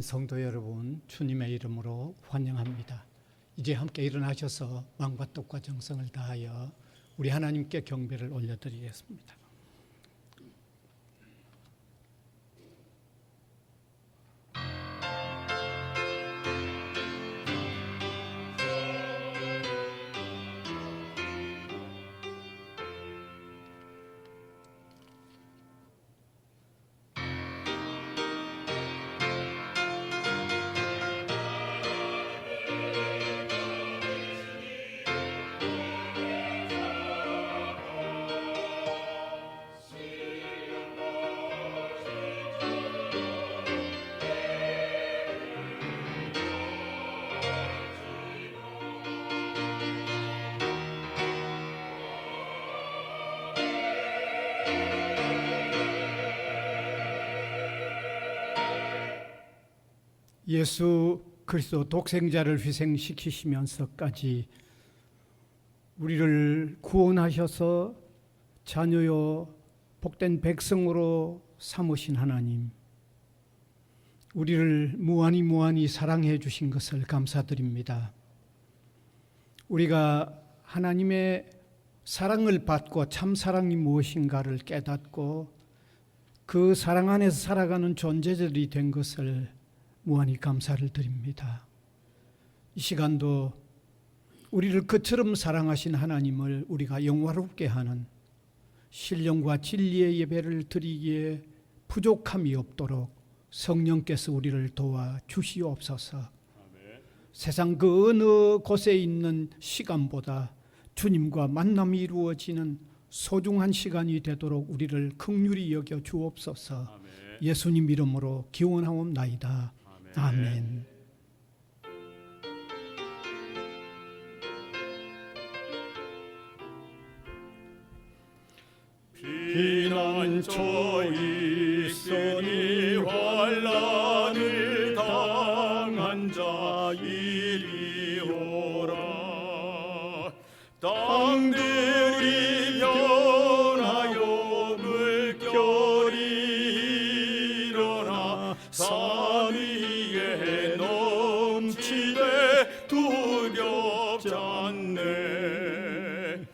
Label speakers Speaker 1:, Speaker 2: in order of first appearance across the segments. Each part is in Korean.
Speaker 1: 성도 여러분, 주님의 이름으로 환영합니다. 이제 함께 일어나셔서 마음과 뜻과 정성을 다하여 우리 하나님께 경배를 올려드리겠습니다. 예수 그리스도 독생자를 희생시키시면서까지 우리를 구원하셔서 자녀요 복된 백성으로 삼으신 하나님, 우리를 무한히 사랑해 주신 것을 감사드립니다. 우리가 하나님의 사랑을 받고 참 사랑이 무엇인가를 깨닫고 그 사랑 안에서 살아가는 존재들이 된 것을 무한히 감사를 드립니다. 이 시간도 우리를 그처럼 사랑하신 하나님을 우리가 영화롭게 하는 신령과 진리의 예배를 드리기에 부족함이 없도록 성령께서 우리를 도와 주시옵소서. 아멘. 세상 그 어느 곳에 있는 시간보다 주님과 만남이 이루어지는 소중한 시간이 되도록 우리를 긍휼히 여겨 주옵소서. 아멘. 예수님 이름으로 기원하옵나이다. 아멘.
Speaker 2: 피난처 있으니 환난을 당한 자 이리 오라. 땅들이 변하여 물결이 일어나 산 위에 넘치되 두렵지 않네.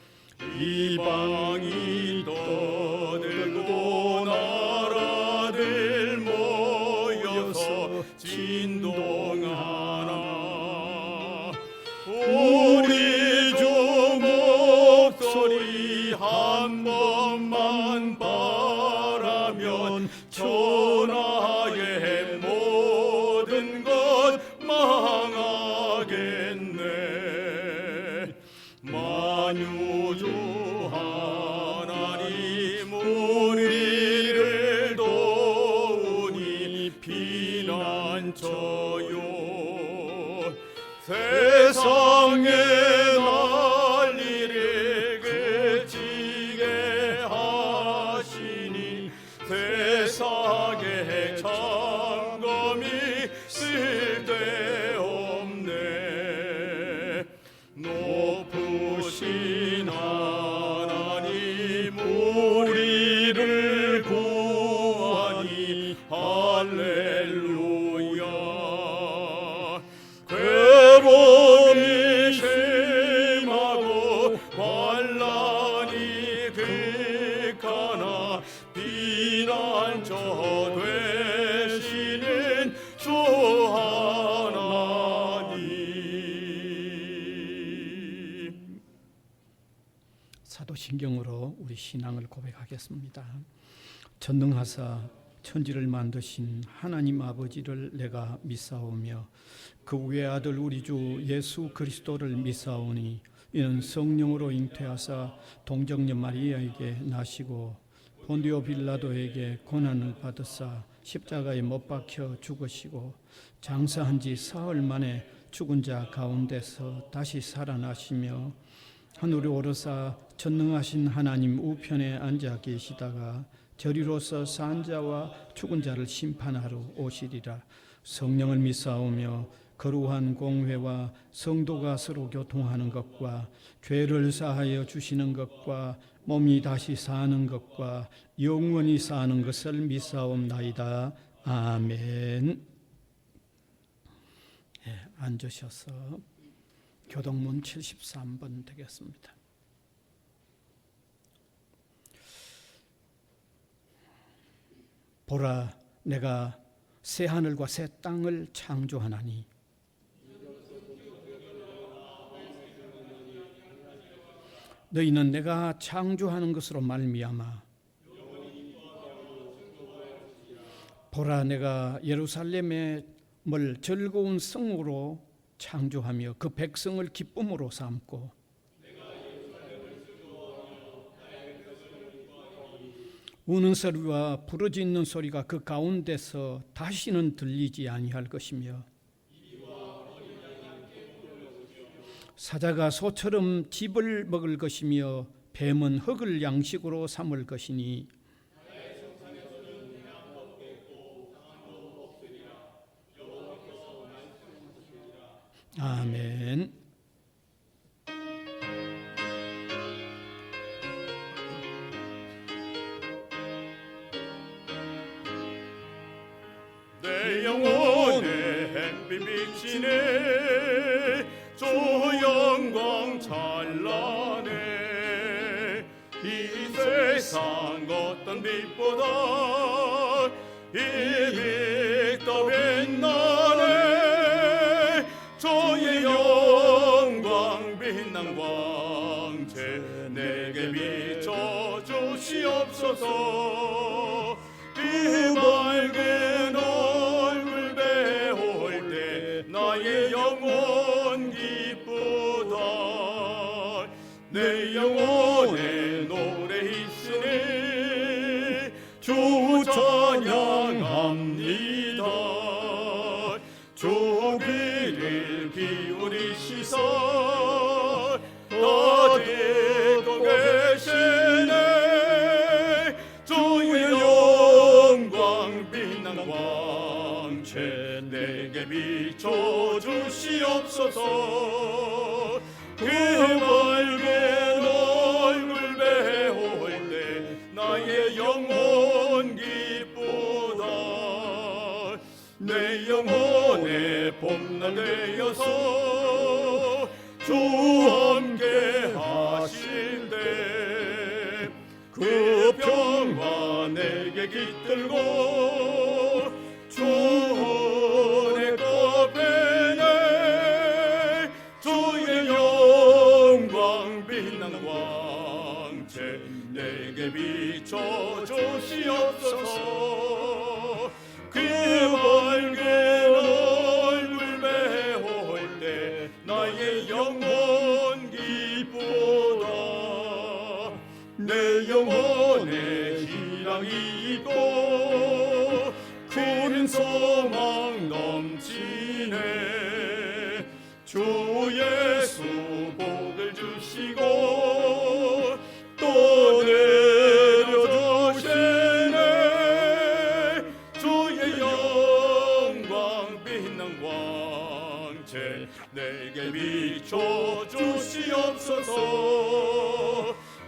Speaker 2: 이방이 떠들고 나라들 모여서 진동하나. 우리 주 목소리 한 번만 바라면 천하의 모든 것 망하겠네. 만유주 하나님 우리를 도우니 피난처요. 세상의 난리를 그치게 하시니 세상의 점검이 쓸데없네. 높으신 하나님 우리를 구하니 할렐루야. 괴로움이 심하고 환난이 극하나 피난처 되시는 주 하나님.
Speaker 1: 사도신경으로 우리 신앙을 고백하겠습니다. 전능하사 천지를 만드신 하나님 아버지를 내가 믿사오며 그 외아들 우리 주 예수 그리스도를 믿사오니 이는 성령으로 잉태하사 동정녀 마리아에게 나시고 본디오 빌라도에게 고난을 받으사 십자가에 못 박혀 죽으시고 장사한 지 사흘 만에 죽은 자 가운데서 다시 살아나시며 하늘에 오르사 전능하신 하나님 우편에 앉아 계시다가 저리로서 산 자와 죽은 자를 심판하러 오시리라. 성령을 믿사오며 거룩한 공회와 성도가 서로 교통하는 것과 죄를 사하여 주시는 것과 몸이 다시 사는 것과 영원히 사는 것을 믿사옵나이다. 아멘. 앉으셔서 교동문 73번 되겠습니다. 보라, 내가 새 하늘과 새 땅을 창조하나니 너희는 내가 창조하는 것으로 말미암아 보라, 내가 예루살렘을 즐거운 성으로 창조하며 그 백성을 기쁨으로 삼고 우는 소리와 부르짖는 소리가 그 가운데서 다시는 들리지 아니할 것이며 사자가 소처럼 짚을 먹을 것이며 뱀은 흙을 양식으로 삼을 것이니 아멘.
Speaker 2: 내 영혼에 햇빛 비치네 주 영광 찬란해 이 세상 어떤 빛보다 이 빛 더 빛나네 주의 영광 빛난 광채 내게 비춰 주시옵소서 그 밝은 얼굴 배울 때 나의 영혼 기쁘다 내 영혼에 노래 있으니 주 찬양합니다 주 귀를 기울이시사 다 듣고 계시네 주의 영광 빛난 광채 내게 비춰 주시옵소서 그 밝은 얼굴 배울 때 나의 영혼 기쁘다 내 영혼에 봄날 되어서 주 함께 하실 때 그 평화 내게 깃들고 주 은혜 꼽히네 주의 영광 빛난 광채 내게 비춰 주시옵소서 그 밝은 얼굴 배울 때 나의 영혼 기쁘다 내 영혼에 희락이 있고 큰 소망 넘치네 주 예수 복을 주시고 또 내려주시네 주의 영광 빛난 광채 내게 비춰 주시옵소서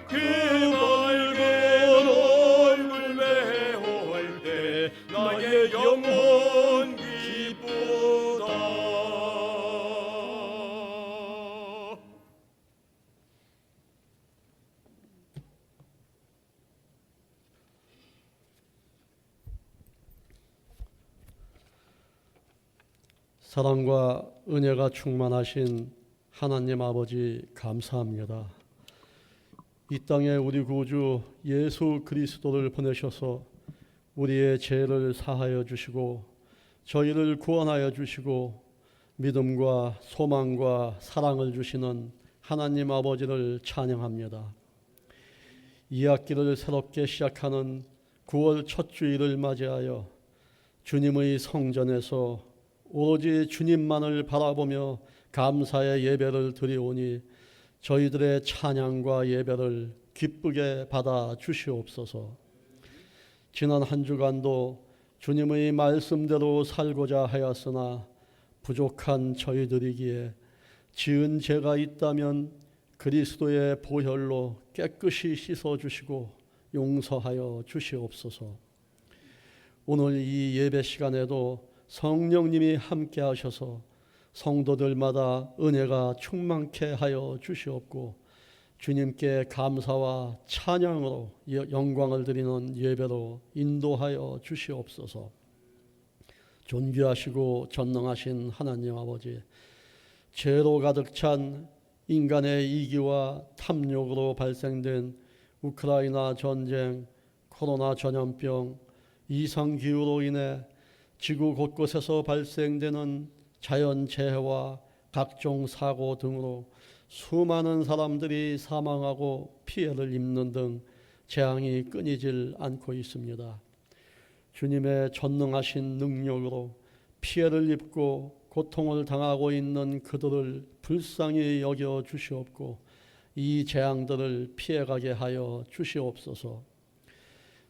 Speaker 2: 그 밝은 얼굴 배울 때 나의 영혼 기쁘다
Speaker 3: 사랑과 은혜가 충만하신 하나님 아버지 감사합니다. 이 땅에 우리 구주 예수 그리스도를 보내셔서 우리의 죄를 사하여 주시고 저희를 구원하여 주시고 믿음과 소망과 사랑을 주시는 하나님 아버지를 찬양합니다. 이 학기를 새롭게 시작하는 9월 첫 주일을 맞이하여 주님의 성전에서 오로지 주님만을 바라보며 감사의 예배를 드리오니 저희들의 찬양과 예배를 기쁘게 받아 주시옵소서. 지난 한 주간도 주님의 말씀대로 살고자 하였으나 부족한 저희들이기에 지은 죄가 있다면 그리스도의 보혈로 깨끗이 씻어주시고 용서하여 주시옵소서. 오늘 이 예배 시간에도 성령님이 함께 하셔서 성도들마다 은혜가 충만케 하여 주시옵고 주님께 감사와 찬양으로 영광을 드리는 예배로 인도하여 주시옵소서. 존귀하시고 전능하신 하나님 아버지, 죄로 가득 찬 인간의 이기와 탐욕으로 발생된 우크라이나 전쟁, 코로나 전염병, 이상기후로 인해 지구 곳곳에서 발생되는 자연재해와 각종 사고 등으로 수많은 사람들이 사망하고 피해를 입는 등 재앙이 끊이질 않고 있습니다. 주님의 전능하신 능력으로 피해를 입고 고통을 당하고 있는 그들을 불쌍히 여겨 주시옵고 이 재앙들을 피해가게 하여 주시옵소서.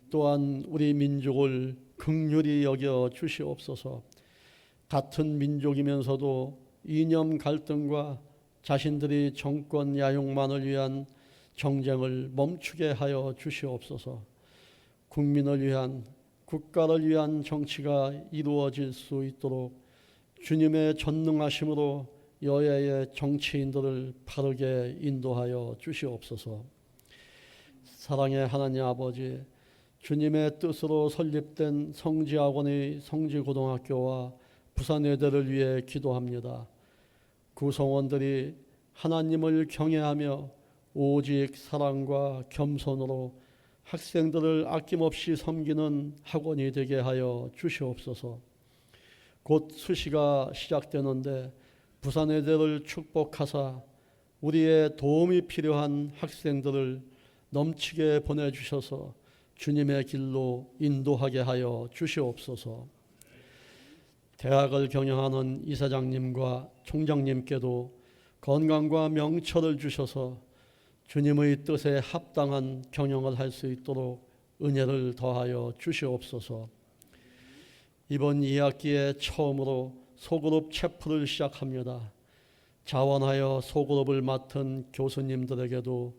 Speaker 3: 또한 우리 민족을 긍휼히 여겨 주시옵소서. 같은 민족이면서도 이념 갈등과 자신들이 정권 야용만을 위한 정쟁을 멈추게 하여 주시옵소서. 국민을 위한, 국가를 위한 정치가 이루어질 수 있도록 주님의 전능하심으로 여야의 정치인들을 바르게 인도하여 주시옵소서. 사랑의 하나님 아버지, 주님의 뜻으로 설립된 성지학원의 성지고등학교와 부산예대를 위해 기도합니다. 구성원들이 하나님을 경외하며 오직 사랑과 겸손으로 학생들을 아낌없이 섬기는 학원이 되게 하여 주시옵소서. 곧 수시가 시작되는데 부산예대를 축복하사 우리의 도움이 필요한 학생들을 넘치게 보내주셔서 주님의 길로 인도하게 하여 주시옵소서. 대학을 경영하는 이사장님과 총장님께도 건강과 명철을 주셔서 주님의 뜻에 합당한 경영을 할 수 있도록 은혜를 더하여 주시옵소서. 이번 2학기에 처음으로 소그룹 체프를 시작합니다. 자원하여 소그룹을 맡은 교수님들에게도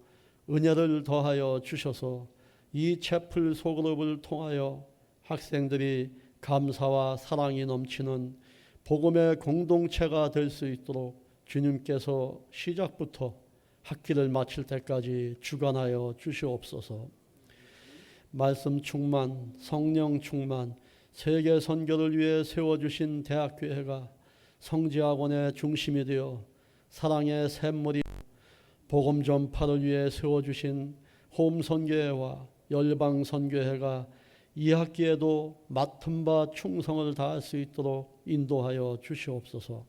Speaker 3: 은혜를 더하여 주셔서 이 채플 소그룹을 통하여 학생들이 감사와 사랑이 넘치는 복음의 공동체가 될 수 있도록 주님께서 시작부터 학기를 마칠 때까지 주관하여 주시옵소서. 말씀 충만, 성령 충만, 세계 선교를 위해 세워주신 대학교회가 성지학원의 중심이 되어 사랑의 샘물이 복음 전파를 위해 세워주신 홈선교회와 열방선교회가 이 학기에도 맡은 바 충성을 다할 수 있도록 인도하여 주시옵소서.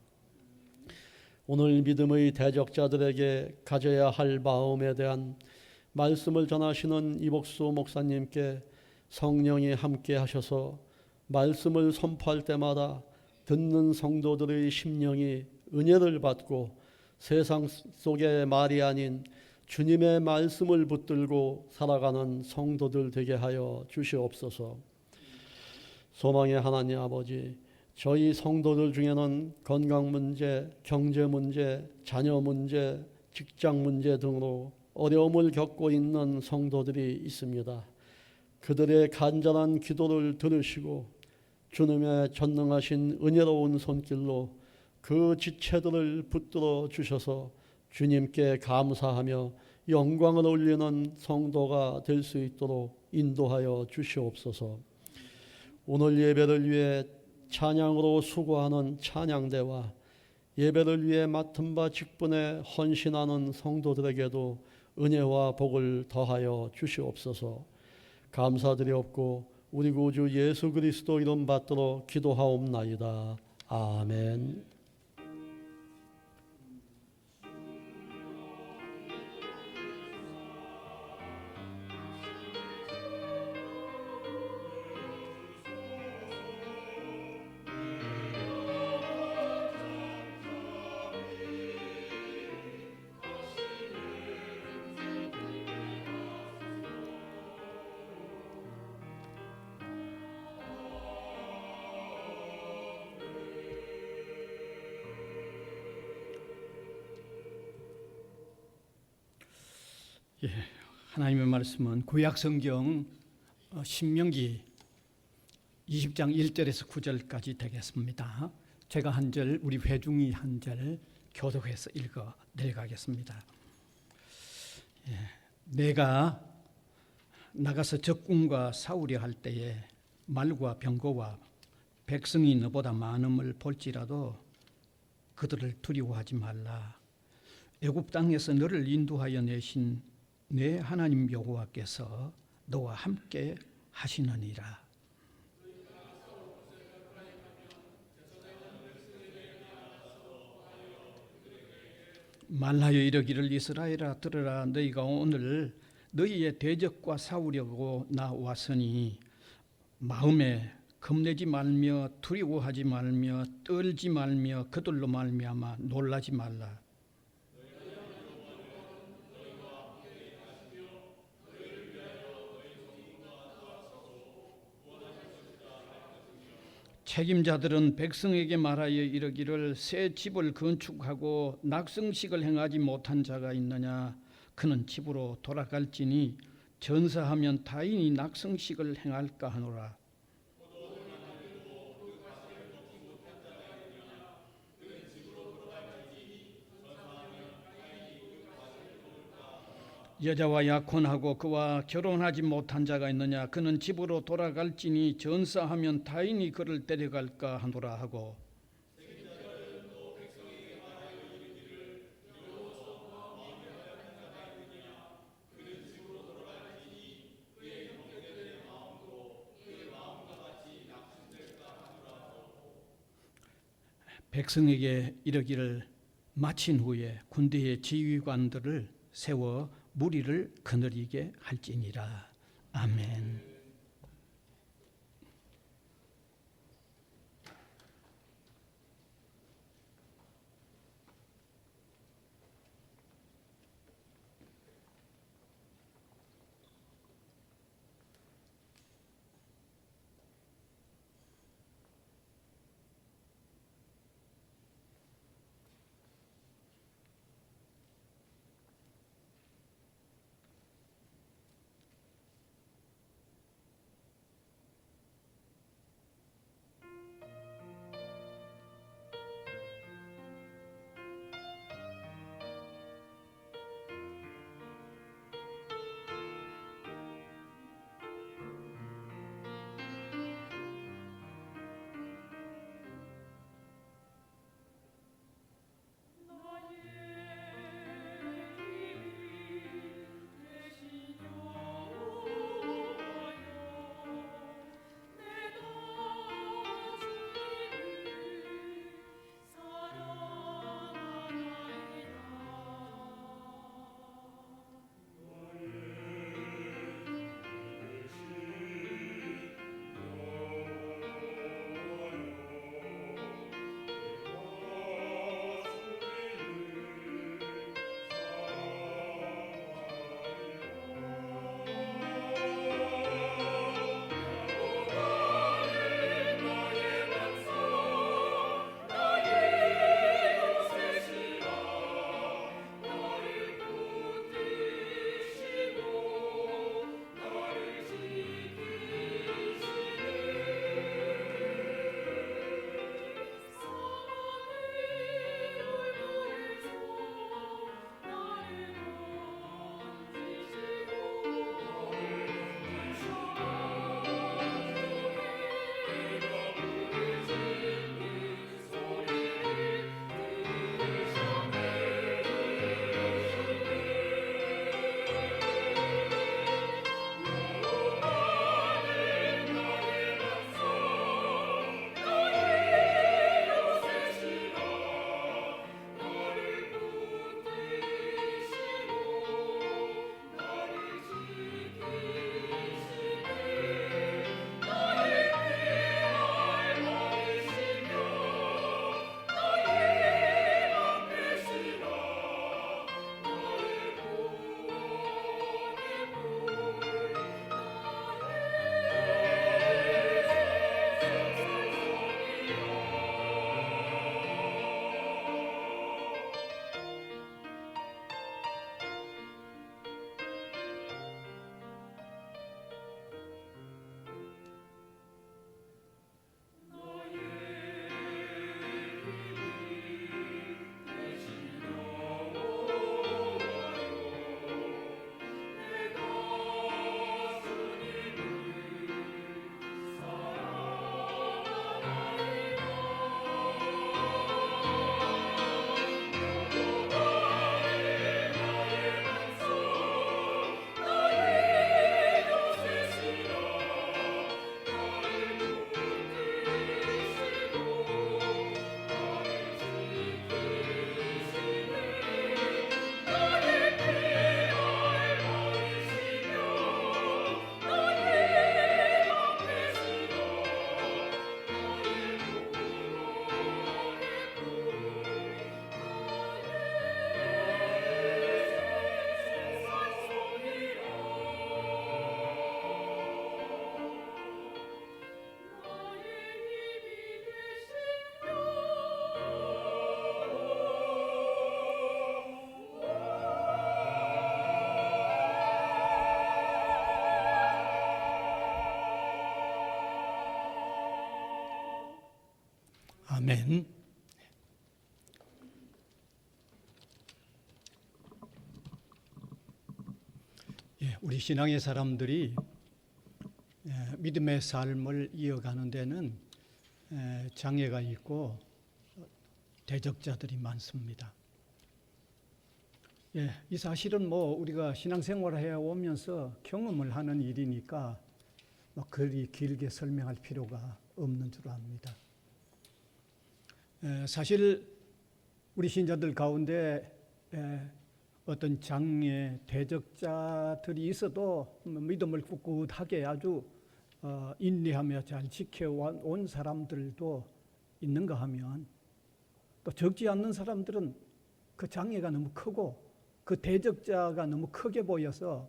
Speaker 3: 오늘 믿음의 대적자들에게 가져야 할 마음에 대한 말씀을 전하시는 이복수 목사님께 성령이 함께 하셔서 말씀을 선포할 때마다 듣는 성도들의 심령이 은혜를 받고 세상 속의 말이 아닌 주님의 말씀을 붙들고 살아가는 성도들 되게 하여 주시옵소서. 소망의 하나님 아버지, 저희 성도들 중에는 건강 문제, 경제 문제, 자녀 문제, 직장 문제 등으로 어려움을 겪고 있는 성도들이 있습니다. 그들의 간절한 기도를 들으시고 주님의 전능하신 은혜로운 손길로 그 지체들을 붙들어 주셔서 주님께 감사하며 영광을 올리는 성도가 될 수 있도록 인도하여 주시옵소서. 오늘 예배를 위해 찬양으로 수고하는 찬양대와 예배를 위해 맡은 바 직분에 헌신하는 성도들에게도 은혜와 복을 더하여 주시옵소서. 감사드리옵고 우리 구주 예수 그리스도 이름 받들어 기도하옵나이다. 아멘.
Speaker 1: 예, 하나님의 말씀은 구약성경 신명기 20장 1절에서 9절까지 되겠습니다. 제가 한 절, 우리 회중이 한 절 교독해서 읽어 내려가겠습니다. 내가 나가서 적군과 싸우려 할 때에 말과 병거와 백성이 너보다 많음을 볼지라도 그들을 두려워하지 말라. 애굽 땅에서 너를 인도하여 내신 내 하나님 여호와께서 너와 함께 하시느니라. 말하여 이르기를 이스라엘아 들으라. 너희가 오늘 너희의 대적과 싸우려고 나왔으니 마음에 겁내지 말며 두려워하지 말며 떨지 말며 그들로 말미암아 놀라지 말라. 책임자들은 백성에게 말하여 이르기를 새 집을 건축하고 낙성식을 행하지 못한 자가 있느냐. 그는 집으로 돌아갈지니 전사하면 타인이 낙성식을 행할까 하노라. 여자와 약혼하고 그와 결혼하지 못한 자가 있느냐. 그는 집으로 돌아갈지니 전사하면 타인이 그를 데려갈까 하노라 하고, 백성에게 이르기를 마친 후에 군대의 지휘관들을 세워 무리를 거느리게 할지니라. 아멘. 아멘. 예, 우리 신앙의 사람들이 믿음의 삶을 이어가는 데는 장애가 있고 대적자들이 많습니다. 예, 이 사실은 우리가 신앙생활을 해오면서 경험을 하는 일이니까 그리 길게 설명할 필요가 없는 줄 압니다. 사실 우리 신자들 가운데 어떤 장애, 대적자들이 있어도 믿음을 꿋꿋하게 아주 인내하며 잘 지켜온 사람들도 있는가 하면, 또 적지 않는 사람들은 그 장애가 너무 크고 그 대적자가 너무 크게 보여서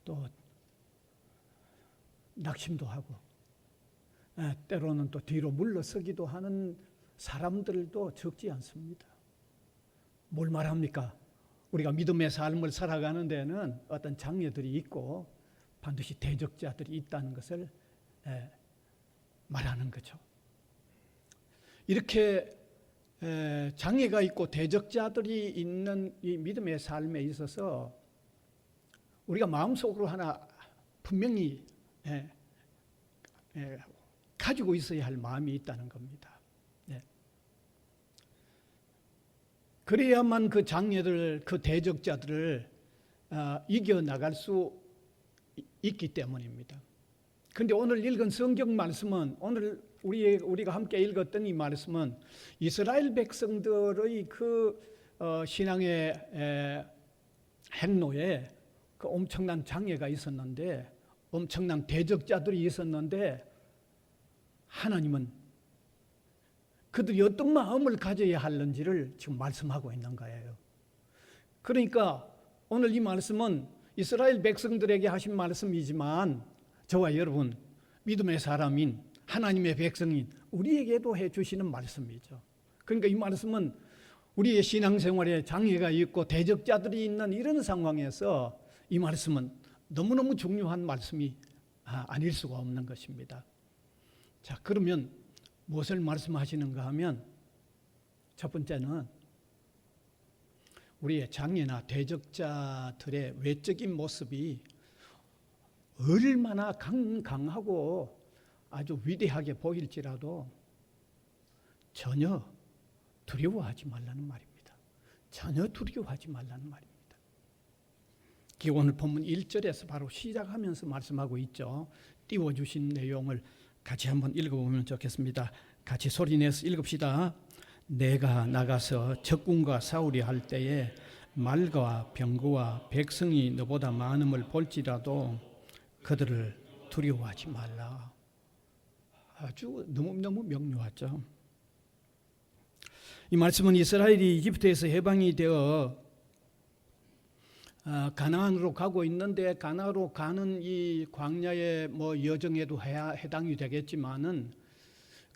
Speaker 1: 또 낙심도 하고 때로는 또 뒤로 물러서기도 하는 사람들도 적지 않습니다. 뭘 말합니까? 우리가 믿음의 삶을 살아가는 데는 어떤 장애들이 있고 반드시 대적자들이 있다는 것을 말하는 거죠. 이렇게 장애가 있고 대적자들이 있는 이 믿음의 삶에 있어서 우리가 마음속으로 하나 분명히 가지고 있어야 할 마음이 있다는 겁니다. 그래야만 그 장애들, 그 대적자들을 이겨나갈 수 있기 때문입니다. 그런데 오늘 읽은 성경 말씀은, 오늘 우리가 함께 읽었던 이 말씀은 이스라엘 백성들의 그 신앙의 행로에 그 엄청난 장애가 있었는데, 엄청난 대적자들이 있었는데, 하나님은 그들이 어떤 마음을 가져야 하는지를 지금 말씀하고 있는 거예요. 그러니까 오늘 이 말씀은 이스라엘 백성들에게 하신 말씀이지만 저와 여러분, 믿음의 사람인 하나님의 백성인 우리에게도 해주시는 말씀이죠. 그러니까 이 말씀은 우리의 신앙생활에 장애가 있고 대적자들이 있는 이런 상황에서 이 말씀은 너무너무 중요한 말씀이 아닐 수가 없는 것입니다. 자, 그러면 무엇을 말씀하시는가 하면, 첫 번째는 우리의 장애나 대적자들의 외적인 모습이 얼마나 강하고 아주 위대하게 보일지라도 전혀 두려워하지 말라는 말입니다. 전혀 두려워하지 말라는 말입니다. 오늘 본문 1절에서 바로 시작하면서 말씀하고 있죠. 띄워주신 내용을 같이 한번 읽어보면 좋겠습니다. 같이 소리내서 읽읍시다. 내가 나가서 적군과 싸우려 할 때에 말과 병거와 백성이 너보다 많음을 볼지라도 그들을 두려워하지 말라. 아주 너무너무 명료하죠. 이 말씀은 이스라엘이 이집트에서 해방이 되어 가나안으로 가고 있는데, 가나안으로 가는 이 광야의 여정에도 해당이 되겠지만은,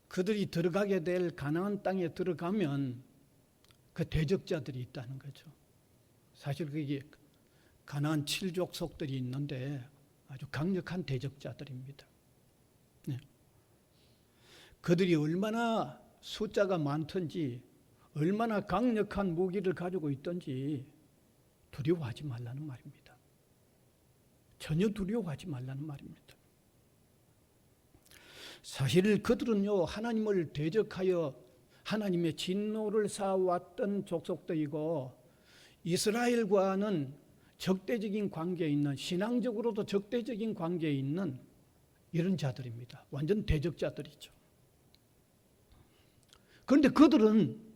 Speaker 1: 그들이 들어가게 될 가나안 땅에 들어가면 그 대적자들이 있다는 거죠. 사실 그게 가나안 7족속들이 있는데 아주 강력한 대적자들입니다. 그들이 얼마나 숫자가 많든지, 얼마나 강력한 무기를 가지고 있든지 두려워하지 말라는 말입니다. 전혀 두려워하지 말라는 말입니다. 사실 그들은요, 하나님을 대적하여 하나님의 진노를 쌓아왔던 족속들이고, 이스라엘과는 적대적인 관계에 있는, 신앙적으로도 적대적인 관계에 있는 이런 자들입니다. 완전 대적자들이죠. 그런데 그들은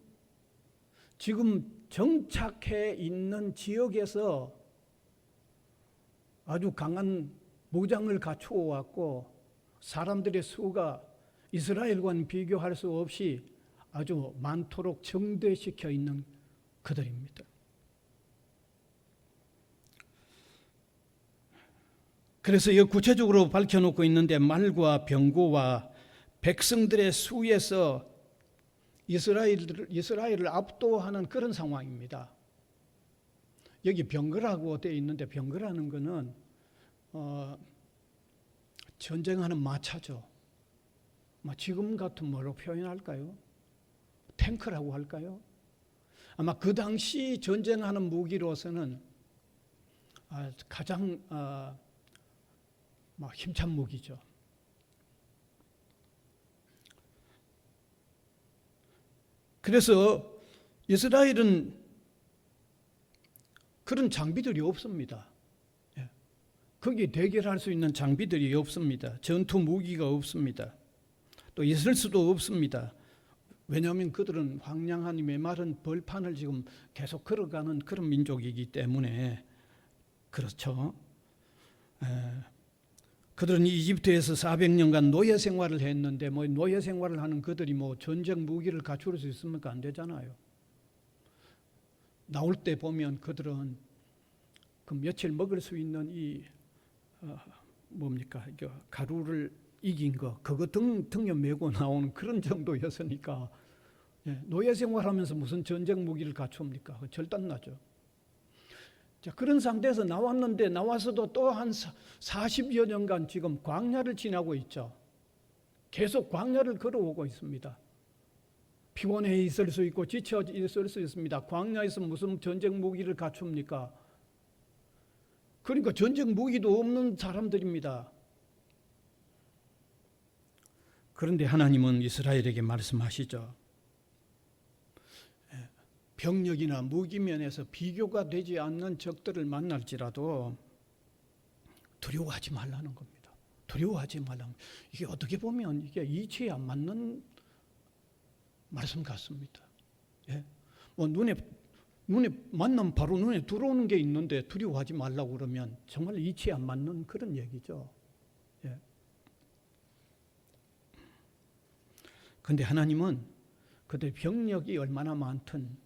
Speaker 1: 지금 정착해 있는 지역에서 아주 강한 무장을 갖추어 왔고, 사람들의 수가 이스라엘과는 비교할 수 없이 아주 많도록 정대시켜 있는 그들입니다. 그래서 이 구체적으로 밝혀놓고 있는데, 말과 병거와 백성들의 수에서 이스라엘을 압도하는 그런 상황입니다. 여기 병거라고 되어 있는데, 병거라는 것은 전쟁하는 마차죠. 지금 같은 뭐로 표현할까요? 탱크라고 할까요? 아마 그 당시 전쟁하는 무기로서는 가장 힘찬 무기죠. 그래서 이스라엘은 그런 장비들이 없습니다. 거기에 대결할 수 있는 장비들이 없습니다. 전투 무기가 없습니다. 또 있을 수도 없습니다. 왜냐하면 그들은 황량한 메마른 벌판을 지금 계속 걸어가는 그런 민족이기 때문에 그렇죠. 그들은 이집트에서 400년간 노예 생활을 했는데 노예 생활을 하는 그들이 전쟁 무기를 갖출 수 있습니까? 안 되잖아요. 나올 때 보면 그들은 그 며칠 먹을 수 있는 이 가루를 이긴 거 그거 등에 메고 나오는 그런 정도였으니까 노예 생활하면서 무슨 전쟁 무기를 갖춥니까? 절단나죠. 자, 그런 상태에서 나왔는데 나와서도 또 한 40여 년간 지금 광야를 지나고 있죠. 계속 광야를 걸어오고 있습니다. 피곤해 있을 수 있고 지쳐 있을 수 있습니다. 광야에서 무슨 전쟁 무기를 갖춥니까? 그러니까 전쟁 무기도 없는 사람들입니다. 그런데 하나님은 이스라엘에게 말씀하시죠. 병력이나 무기면에서 비교가 되지 않는 적들을 만날지라도 두려워하지 말라는 겁니다. 두려워하지 말라는 겁니다. 이게 어떻게 보면 이게 이치에 안 맞는 말씀 같습니다. 눈에 만나면 바로 눈에 들어오는 게 있는데 두려워하지 말라고 그러면 정말 이치에 안 맞는 그런 얘기죠. 그런데 하나님은 그들 병력이 얼마나 많든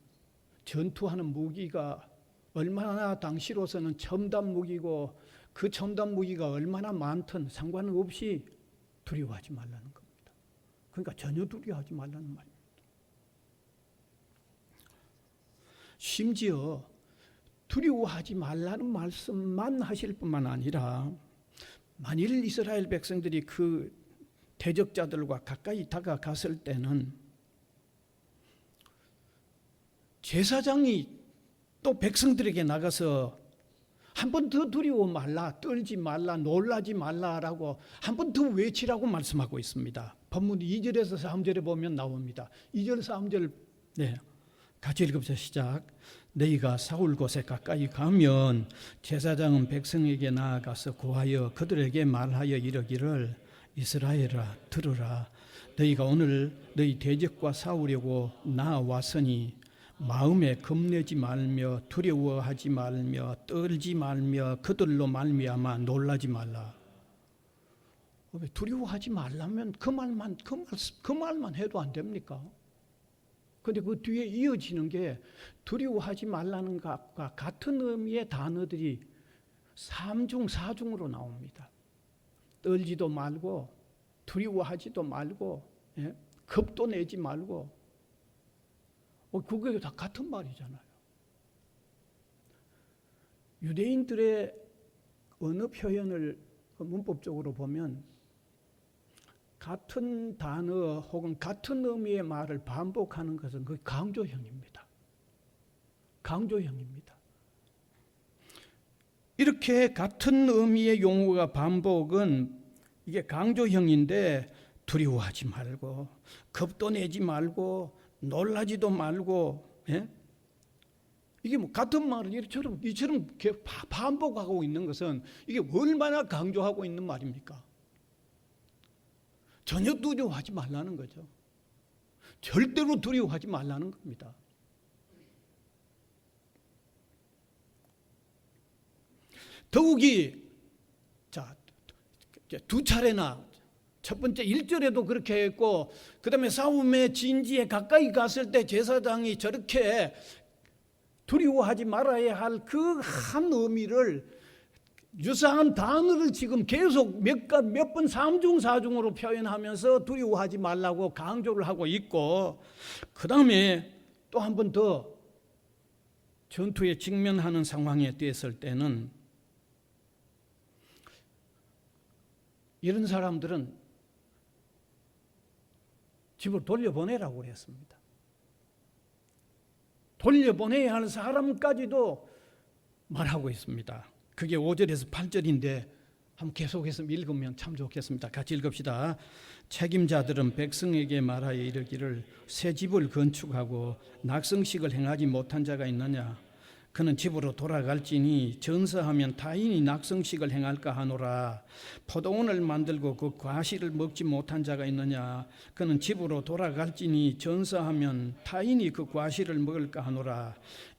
Speaker 1: 전투하는 무기가 얼마나 당시로서는 첨단 무기고 그 첨단 무기가 얼마나 많든 상관없이 두려워하지 말라는 겁니다. 그러니까 전혀 두려워하지 말라는 말입니다. 심지어 두려워하지 말라는 말씀만 하실 뿐만 아니라 만일 이스라엘 백성들이 그 대적자들과 가까이 다가갔을 때는 제사장이 또 백성들에게 나가서 한 번 더 두려워 말라, 떨지 말라, 놀라지 말라라고 한 번 더 외치라고 말씀하고 있습니다. 본문 2절에서 3절에 보면 나옵니다. 2절, 3절 같이 읽읍시다. 시작. 너희가 사울 곳에 가까이 가면 제사장은 백성에게 나아가서 고하여 그들에게 말하여 이르기를 이스라엘아 들으라. 너희가 오늘 너희 대적과 싸우려고 나왔으니 마음에 겁내지 말며 두려워하지 말며 떨지 말며 그들로 말미암아 놀라지 말라. 두려워하지 말라면 그 말만 해도 안 됩니까? 그런데 그 뒤에 이어지는 게 두려워하지 말라는 것과 같은 의미의 단어들이 3중 4중으로 나옵니다. 떨지도 말고 두려워하지도 말고 겁도 내지 말고 그게 다 같은 말이잖아요. 유대인들의 언어 표현을 문법적으로 보면 같은 단어 혹은 같은 의미의 말을 반복하는 것은 그 강조형입니다. 강조형입니다. 이렇게 같은 의미의 용어가 반복은 이게 강조형인데 두려워하지 말고 겁도 내지 말고 놀라지도 말고 이게 같은 말을 이처럼 반복하고 있는 것은 이게 얼마나 강조하고 있는 말입니까? 전혀 두려워하지 말라는 거죠. 절대로 두려워하지 말라는 겁니다. 더욱이 두 차례나 첫 번째 1절에도 그렇게 했고 그 다음에 싸움의 진지에 가까이 갔을 때 제사장이 저렇게 두려워하지 말아야 할 그 한 의미를 유사한 단어를 지금 계속 몇 번 3중 4중으로 표현하면서 두려워하지 말라고 강조를 하고 있고 그 다음에 또 한 번 더 전투에 직면하는 상황에 됐을 때는 이런 사람들은 집으로 돌려보내라고 했습니다. 돌려보내야 할 사람까지도 말하고 있습니다. 그게 5절에서 8절인데 한번 계속해서 읽으면 참 좋겠습니다. 같이 읽읍시다. 책임자들은 백성에게 말하여 이르기를 새 집을 건축하고 낙성식을 행하지 못한 자가 있느냐? 그는 집으로 돌아갈지니 전사하면 타인이 낙성식을 행할까 하노라. 포도원을 만들고 그 과실을 먹지 못한 자가 있느냐? 그는 집으로 돌아갈지니 전사하면 타인이 그 과실을 먹을까 하노라.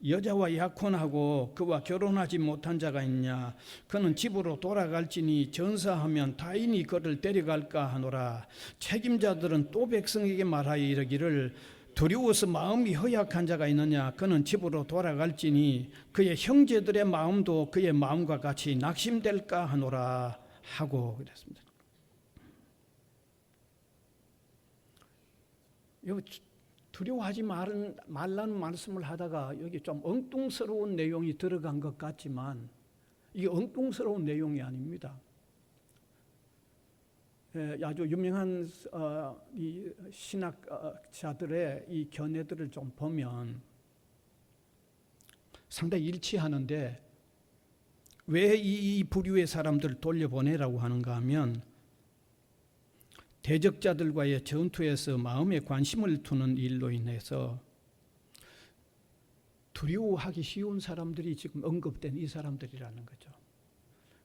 Speaker 1: 여자와 약혼하고 그와 결혼하지 못한 자가 있냐? 그는 집으로 돌아갈지니 전사하면 타인이 그를 데려갈까 하노라. 책임자들은 또 백성에게 말하여 이르기를 두려워서 마음이 허약한 자가 있느냐? 그는 집으로 돌아갈지니 그의 형제들의 마음도 그의 마음과 같이 낙심될까 하노라 하고 그랬습니다. 여기 두려워하지 말라는 말씀을 하다가 여기 좀 엉뚱스러운 내용이 들어간 것 같지만 이게 엉뚱스러운 내용이 아닙니다. 아주 유명한 이 신학자들의 이 견해들을 좀 보면 상당히 일치하는데 왜 이 부류의 사람들을 돌려보내라고 하는가 하면 대적자들과의 전투에서 마음에 관심을 두는 일로 인해서 두려워하기 쉬운 사람들이 지금 언급된 이 사람들이라는 거죠.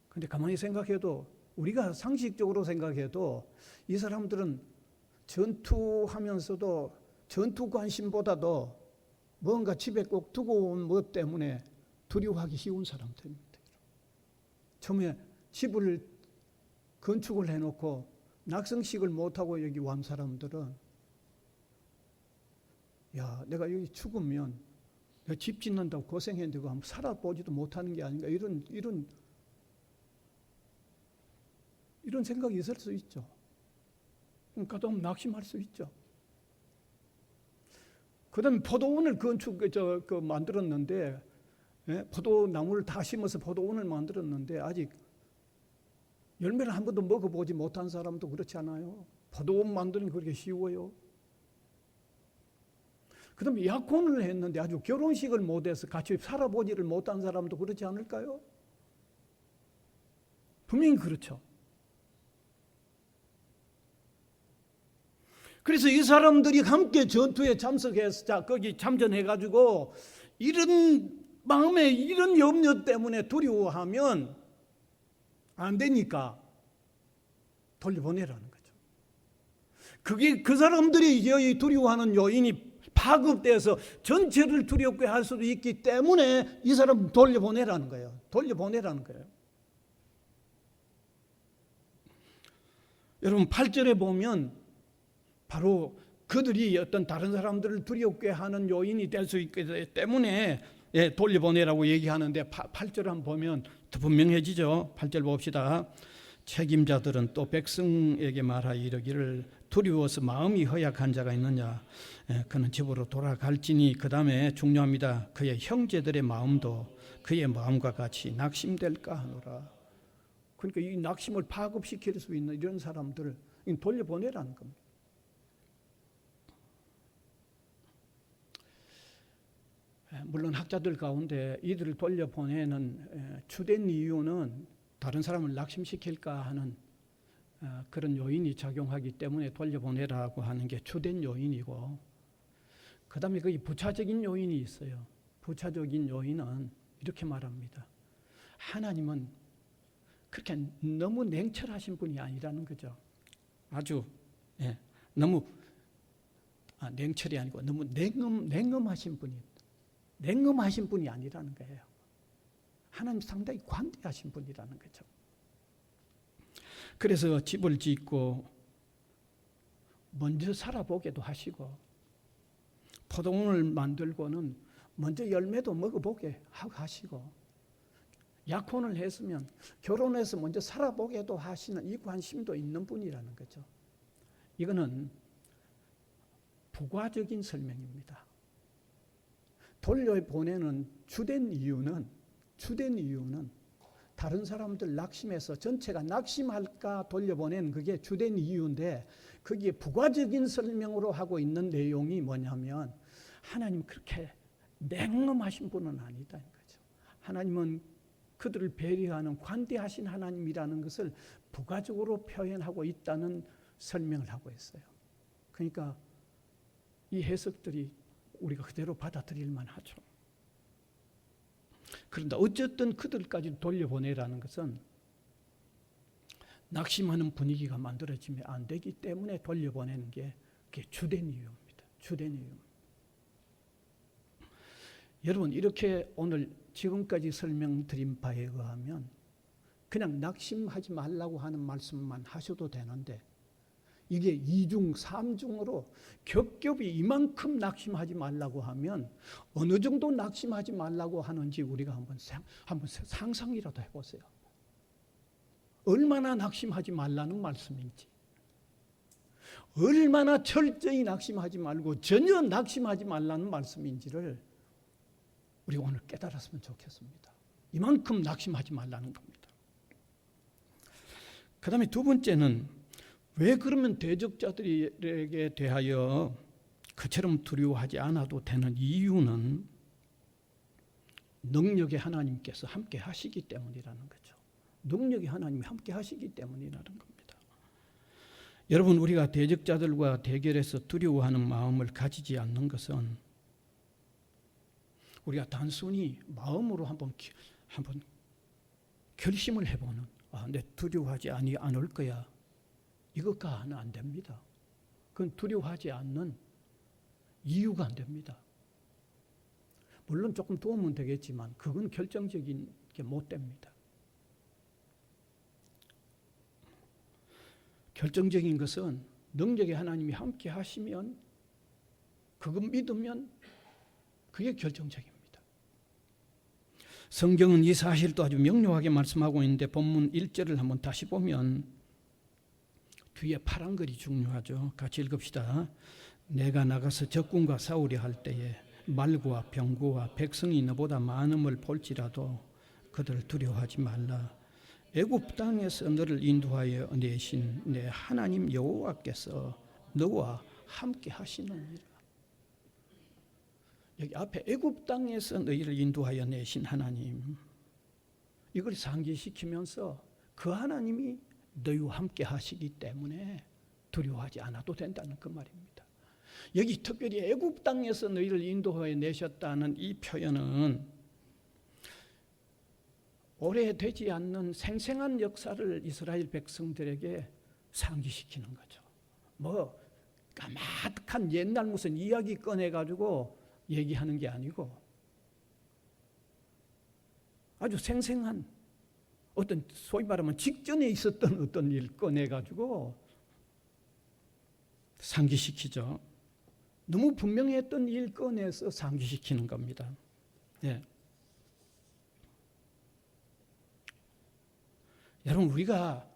Speaker 1: 그런데 가만히 생각해도 우리가 상식적으로 생각해도 이 사람들은 전투하면서도 전투 관심보다도 뭔가 집에 꼭 두고 온 것 때문에 두려워하기 쉬운 사람들입니다. 처음에 집을 건축을 해놓고 낙성식을 못하고 여기 온 사람들은 야, 내가 여기 죽으면 내가 집 짓는다고 고생했는데 한번 살아보지도 못하는 게 아닌가 이런 생각이 있을 수 있죠. 그러니까 좀 낙심할 수 있죠. 그다음에 포도원을 만들었는데, 포도나무를 다 심어서 포도원을 만들었는데 아직 열매를 한 번도 먹어보지 못한 사람도 그렇지 않아요. 포도원 만드는 게 그렇게 쉬워요. 그다음에 약혼을 했는데 아주 결혼식을 못해서 같이 살아보지를 못한 사람도 그렇지 않을까요? 분명히 그렇죠. 그래서 이 사람들이 함께 전투에 참석해서 거기 참전해가지고 이런 마음에 이런 염려 때문에 두려워하면 안 되니까 돌려보내라는 거죠. 그게 그 사람들이 두려워하는 요인이 파급돼서 전체를 두렵게 할 수도 있기 때문에 이 사람 돌려보내라는 거예요. 돌려보내라는 거예요. 여러분 8절에 보면 바로 그들이 어떤 다른 사람들을 두렵게 하는 요인이 될 수 있기 때문에 돌려보내라고 얘기하는데 8절 한번 보면 더 분명해지죠. 8절 봅시다. 책임자들은 또 백성에게 말하여 이르기를 두려워서 마음이 허약한 자가 있느냐? 그는 집으로 돌아갈지니 그 다음에 중요합니다. 그의 형제들의 마음도 그의 마음과 같이 낙심될까 하노라. 그러니까 이 낙심을 파급시킬 수 있는 이런 사람들을 돌려보내라는 겁니다. 물론 학자들 가운데 이들을 돌려보내는 주된 이유는 다른 사람을 낙심시킬까 하는 그런 요인이 작용하기 때문에 돌려보내라고 하는 게 주된 요인이고, 그 다음에 거기 부차적인 요인이 있어요. 부차적인 요인은 이렇게 말합니다. 하나님은 그렇게 너무 냉철하신 분이 아니라는 거죠. 아주 너무 냉철이 아니고 너무 냉엄하신 분이 냉엄하신 분이 아니라는 거예요. 하나님 상당히 관대하신 분이라는 거죠. 그래서 집을 짓고 먼저 살아보게도 하시고 포도원을 만들고는 먼저 열매도 먹어보게 하시고 약혼을 했으면 결혼해서 먼저 살아보게도 하시는 이 관심도 있는 분이라는 거죠. 이거는 부가적인 설명입니다. 돌려보내는 주된 이유는 다른 사람들 낙심해서 전체가 낙심할까 돌려보낸 그게 주된 이유인데, 거기에 부가적인 설명으로 하고 있는 내용이 뭐냐면, 하나님 그렇게 냉엄하신 분은 아니다는 거죠. 하나님은 그들을 배려하는 관대하신 하나님이라는 것을 부가적으로 표현하고 있다는 설명을 하고 있어요. 그러니까 이 해석들이 우리가 그대로 받아들일 만하죠. 그런데 어쨌든 그들까지 돌려보내라는 것은 낙심하는 분위기가 만들어지면 안 되기 때문에 돌려보내는 게 그게 주된 이유입니다. 주된 이유. 여러분, 이렇게 오늘 지금까지 설명드린 바에 의하면 그냥 낙심하지 말라고 하는 말씀만 하셔도 되는데, 이게 2중, 3중으로 겹겹이 이만큼 낙심하지 말라고 하면 어느 정도 낙심하지 말라고 하는지 우리가 한번 상상이라도 해보세요. 얼마나 낙심하지 말라는 말씀인지, 얼마나 철저히 낙심하지 말고 전혀 낙심하지 말라는 말씀인지를 우리가 오늘 깨달았으면 좋겠습니다. 이만큼 낙심하지 말라는 겁니다. 그 다음에 두 번째는, 왜 그러면 대적자들에게 대하여 그처럼 두려워하지 않아도 되는 이유는 능력의 하나님께서 함께 하시기 때문이라는 거죠. 능력의 하나님이 함께 하시기 때문이라는 겁니다. 여러분, 우리가 대적자들과 대결해서 두려워하는 마음을 가지지 않는 것은 우리가 단순히 마음으로 한번 결심을 해보는, 내 두려워하지 않을 거야, 이것과는 안 됩니다. 그건 두려워하지 않는 이유가 안 됩니다. 물론 조금 도움은 되겠지만 그건 결정적인 게 못 됩니다. 결정적인 것은 능력의 하나님이 함께 하시면, 그거 믿으면 그게 결정적입니다. 성경은 이 사실도 아주 명료하게 말씀하고 있는데, 본문 1절을 한번 다시 보면 뒤에 파란 글이 중요하죠. 같이 읽읍시다. 내가 나가서 적군과 싸우려 할 때에 말과 병거와 백성이 너보다 많음을 볼지라도 그들을 두려워하지 말라. 애굽 땅에서 너를 인도하여 내신 내 하나님 여호와께서 너와 함께 하시느니라. 여기 앞에 애굽 땅에서 너희를 인도하여 내신 하나님, 이걸 상기시키면서 그 하나님이 너희와 함께 하시기 때문에 두려워하지 않아도 된다는 그 말입니다. 여기 특별히 애굽 땅에서 너희를 인도하여 내셨다는 이 표현은 오래되지 않는 생생한 역사를 이스라엘 백성들에게 상기시키는 거죠. 뭐 까마득한 옛날 무슨 이야기 꺼내가지고 얘기하는 게 아니고, 아주 생생한 어떤, 소위 말하면 직전에 있었던 어떤 일 꺼내가지고 상기시키죠. 너무 분명했던 일 꺼내서 상기시키는 겁니다. 예. 여러분, 우리가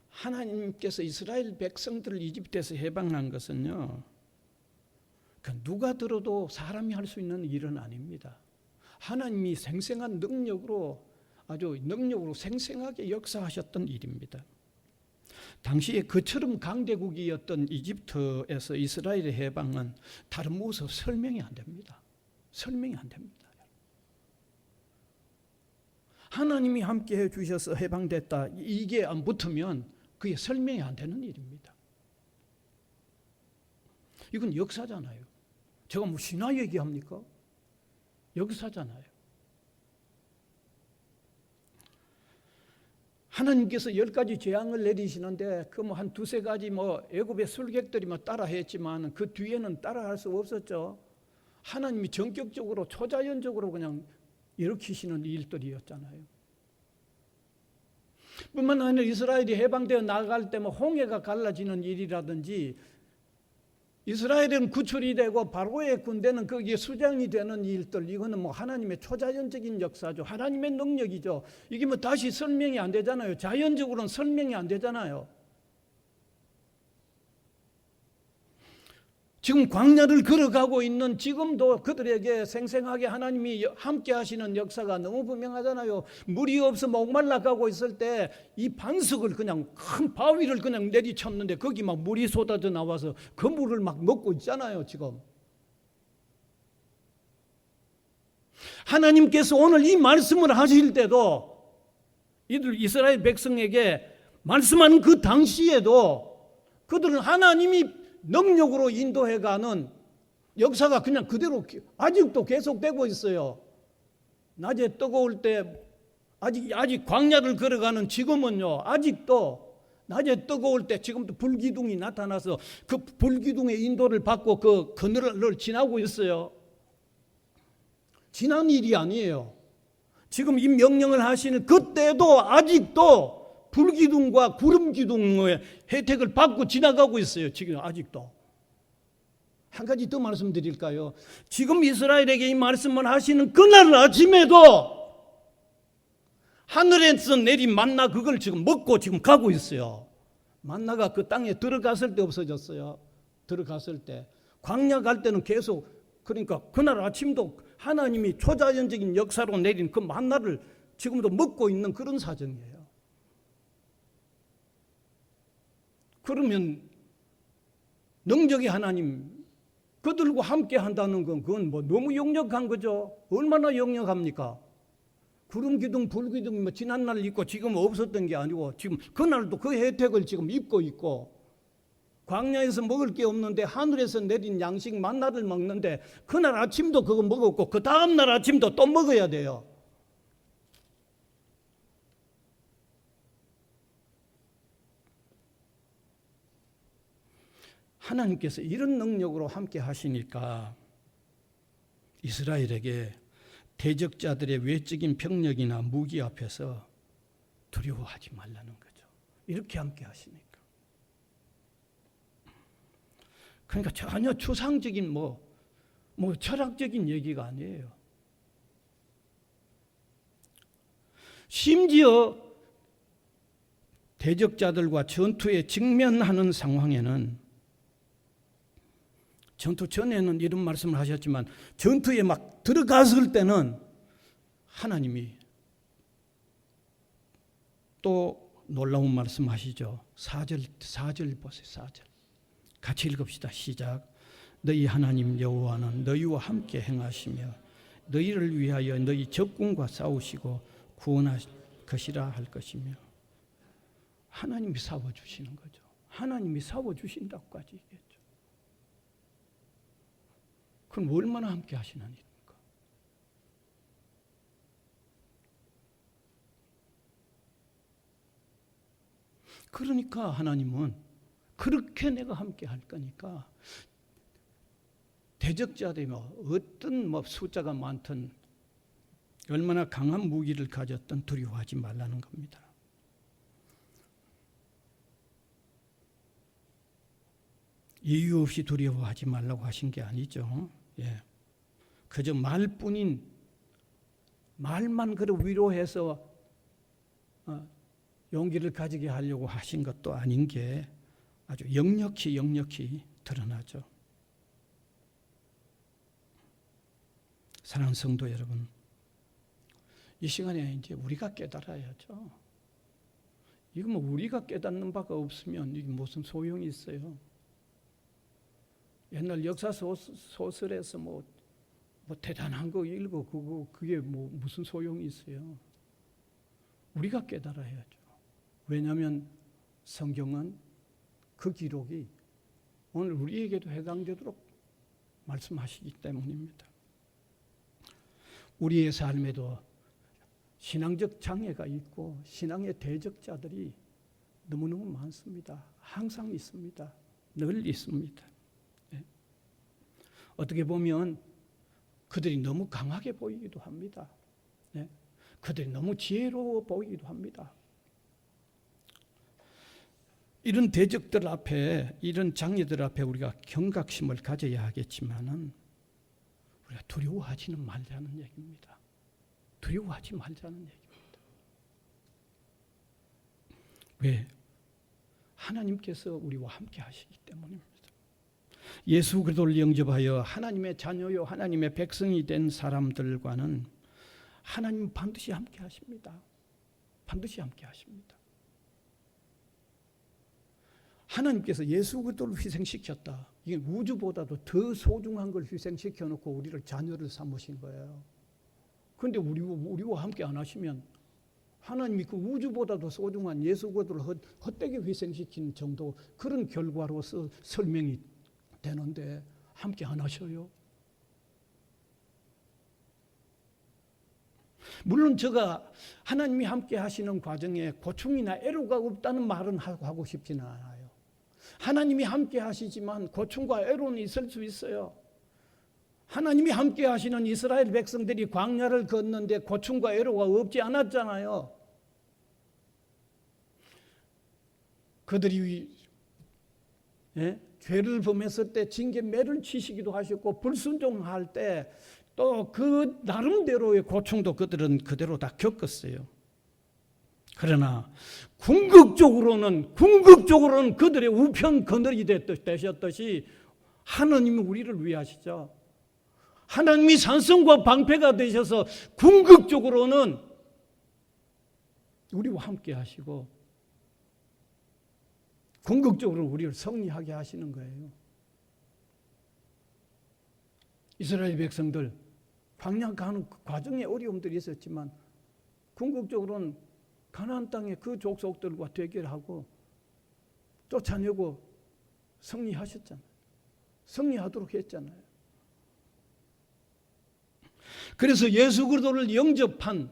Speaker 1: 하나님께서 이스라엘 백성들을 이집트에서 해방한 것은요, 누가 들어도 사람이 할 수 있는 일은 아닙니다. 하나님이 생생한 능력으로, 아주 능력으로 생생하게 역사하셨던 일입니다. 당시에 그처럼 강대국이었던 이집트에서 이스라엘의 해방은 다른 무엇으로 설명이 안 됩니다. 설명이 안 됩니다. 하나님이 함께해 주셔서 해방됐다, 이게 안 붙으면 그게 설명이 안 되는 일입니다. 이건 역사잖아요. 제가 뭐 신화 얘기합니까? 역사잖아요. 하나님께서 10가지 재앙을 내리시는데 그 뭐 한 두세 가지 뭐 애굽의 술객들이 뭐 따라했지만 그 뒤에는 따라할 수 없었죠. 하나님이 전격적으로 초자연적으로 그냥 일으키시는 일들이었잖아요. 뿐만 아니라 이스라엘이 해방되어 나갈 때 뭐 홍해가 갈라지는 일이라든지, 이스라엘은 구출이 되고 바로의 군대는 거기에 수장이 되는 일들, 이거는 뭐 하나님의 초자연적인 역사죠. 하나님의 능력이죠. 이게 뭐 다시 설명이 안 되잖아요. 자연적으로는 설명이 안 되잖아요. 지금 광야를 걸어가고 있는 지금도 그들에게 생생하게 하나님이 함께 하시는 역사가 너무 분명하잖아요. 물이 없어 목말라 가고 있을 때 이 반석을 그냥 큰 바위를 그냥 내리쳤는데 거기 막 물이 쏟아져 나와서 그 물을 막 먹고 있잖아요, 지금. 하나님께서 오늘 이 말씀을 하실 때도 이들 이스라엘 백성에게 말씀하는 그 당시에도 그들은 하나님이 능력으로 인도해가는 역사가 그냥 그대로 아직도 계속되고 있어요. 낮에 뜨거울 때 아직 광야를 걸어가는 지금은요, 아직도 낮에 뜨거울 때 지금도 불기둥이 나타나서 그 불기둥의 인도를 받고 그 그늘을 지나고 있어요. 지난 일이 아니에요. 지금 이 명령을 하시는 그때도 아직도 불기둥과 구름기둥의 혜택을 받고 지나가고 있어요. 지금 아직도. 한 가지 더 말씀드릴까요? 지금 이스라엘에게 이 말씀을 하시는 그날 아침에도 하늘에서 내린 만나 그걸 지금 먹고 지금 가고 있어요. 만나가 그 땅에 들어갔을 때 없어졌어요. 들어갔을 때. 광야 갈 때는 계속, 그러니까 그날 아침도 하나님이 초자연적인 역사로 내린 그 만나를 지금도 먹고 있는 그런 사정이에요. 그러면 능력의 하나님 그들과 함께 한다는 건 그건 뭐 너무 역력한 거죠. 얼마나 역력합니까? 구름 기둥, 불 기둥 뭐 지난날 있고 지금 없었던 게 아니고 지금 그날도 그 혜택을 지금 입고 있고 광야에서 먹을 게 없는데 하늘에서 내린 양식 만나를 먹는데 그날 아침도 그거 먹었고 그 다음날 아침도 또 먹어야 돼요. 하나님께서 이런 능력으로 함께 하시니까 이스라엘에게 대적자들의 외적인 병력이나 무기 앞에서 두려워하지 말라는 거죠. 이렇게 함께 하시니까. 그러니까 전혀 추상적인 뭐 철학적인 얘기가 아니에요. 심지어 대적자들과 전투에 직면하는 상황에는 전투 전에는 이런 말씀을 하셨지만 전투에 막 들어갔을 때는 하나님이 또 놀라운 말씀 하시죠. 4절 보세요. 4절. 같이 읽읍시다. 시작. 너희 하나님 여호와는 너희와 함께 행하시며 너희를 위하여 너희 적군과 싸우시고 구원할 것이라 할 것이며. 하나님이 싸워주시는 거죠. 하나님이 싸워주신다고까지 얘기했죠. 그럼 얼마나 함께 하시는 일입니까? 그러니까 하나님은 그렇게 내가 함께 할 거니까 대적자들이 어떤 숫자가 많든 얼마나 강한 무기를 가졌든 두려워하지 말라는 겁니다. 이유 없이 두려워하지 말라고 하신 게 아니죠. 예. 그저 말뿐인 말만 그래 위로해서 용기를 가지게 하려고 하신 것도 아닌 게 아주 역력히 드러나죠. 사랑하는 성도 여러분, 이 시간에 이제 우리가 깨달아야죠. 이거 우리가 깨닫는 바가 없으면 이게 무슨 소용이 있어요? 옛날 역사 소설에서 뭐 대단한 거 읽고 그게 무슨 소용이 있어요? 우리가 깨달아야죠. 왜냐하면 성경은 그 기록이 오늘 우리에게도 해당되도록 말씀하시기 때문입니다. 우리의 삶에도 신앙적 장애가 있고 신앙의 대적자들이 너무너무 많습니다. 항상 있습니다. 늘 있습니다. 네. 어떻게 보면 그들이 너무 강하게 보이기도 합니다. 네. 그들이 너무 지혜로워 보이기도 합니다. 이런 대적들 앞에, 이런 장애들 앞에 우리가 경각심을 가져야 하겠지만은 우리가 두려워하지는 말자는 얘기입니다. 두려워하지 말자는 얘기입니다. 왜? 하나님께서 우리와 함께 하시기 때문입니다. 예수 그리스도를 영접하여 하나님의 자녀요 하나님의 백성이 된 사람들과는 하나님 반드시 함께 하십니다. 반드시 함께 하십니다. 하나님께서 예수 그리스도를 희생시켰다. 이게 우주보다도 더 소중한 걸 희생시켜 놓고 우리를 자녀를 삼으신 거예요. 그런데 우리와 함께 안 하시면 하나님이 그 우주보다도 소중한 예수 그리스도를 헛되게 희생시킨 정도 그런 결과로서 설명이 되는데 함께 안 하셔요. 물론 제가 하나님이 함께 하시는 과정에 고충이나 애로가 없다는 말은 하고 싶지는 않아요. 하나님이 함께 하시지만 고충과 애로는 있을 수 있어요. 하나님이 함께 하시는 이스라엘 백성들이 광야를 걷는데 고충과 애로가 없지 않았잖아요. 그들이 죄를 범했을 때 징계 매를 치시기도 하셨고 불순종할 때 또 그 나름대로의 고충도 그들은 그대로 다 겪었어요. 그러나 궁극적으로는 그들의 우편 그늘이 되셨듯이 하나님이 우리를 위하시죠. 하나님이 산성과 방패가 되셔서 궁극적으로는 우리와 함께 하시고 궁극적으로 우리를 승리하게 하시는 거예요. 이스라엘 백성들 광야 가는 과정에 어려움들이 있었지만 궁극적으로는 가나안 땅의 그 족속들과 대결하고 쫓아내고 승리하셨잖아요. 승리하도록 했잖아요. 그래서 예수 그리스도를 영접한